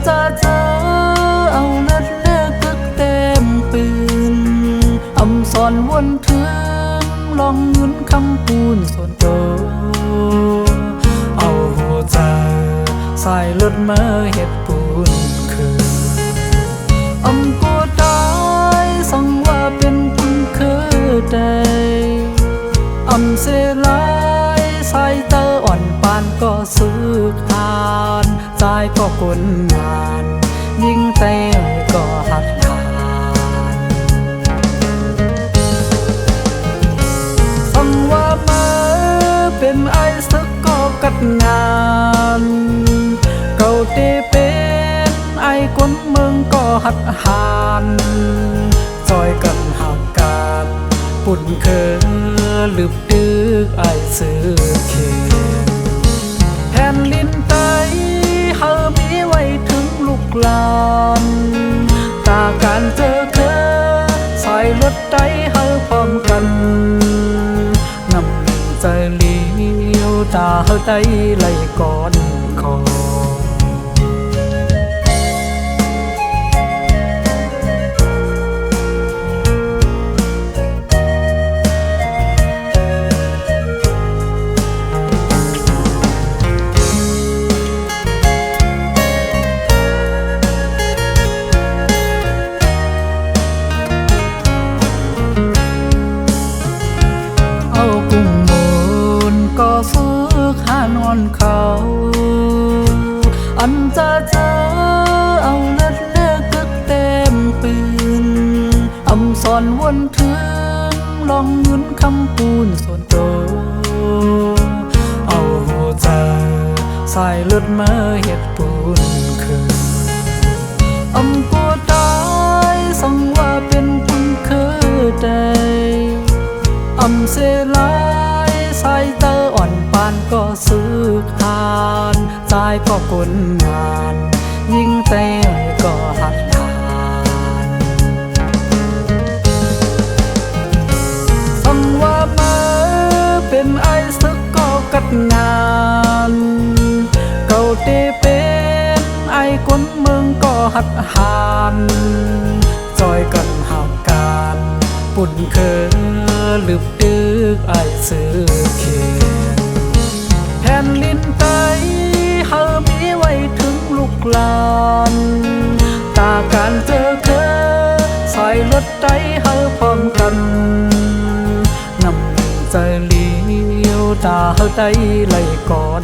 จะเจอเอาเลือดเลือกตึกเต็มปืนสอนวนถึงลองเงินคำปูนส่วนโตเอาหัวใจใส่เลือดมาเห็ดปูนคือกูตายสั่งว่าเป็นคุณคือใดเสลายใส่เตออ่อนปานก็ซื้อทานใจก็กลงานยิ่งเตยก็หัดทานสั่งว่ามาเป็นไอ้สักก็กัดงานเก่าเตเป็นไอ้คนเมืองก็หัดหานจอยกันหักกันปุ่นเคยลืบดึกไอซื้อเขียนแผ่นดินไตเฮามีไว้ถึงลูกหลานตาการเจอเคยใส่รถไตเฮาพร้อมกันนำใจเลี้ยวตาเฮาไตไหลก่อนคอเขาจะเจอเอาเลือดเลือกตึกเต็มปืนสอนวนถึงลองเงินคำปูนส่วนโตเอาหัวใจใส่เลือดมาเห็ดปูนคือกูตายสั่งว่าเป็นคุณคือใดเสลายใส่เตออ่อนปานก็ซื้อทานใจก็กลงานยิ่งเตยก็หัดทานสั่งว่ามาเป็นไอ้สักก็กัดงานเก่าเตเป็นไอ้คนเมืองก็หัดหานจอยกันหักการปุ่นเคยลืบดึกไอซื้อเขียนแผ่นดินไตเฮามีไว้ถึงลูกหลานตาการเจอเคยใส่รถไตเฮาพร้อมกันนำใจเลี้ยวตาเฮาไตไหลก่อน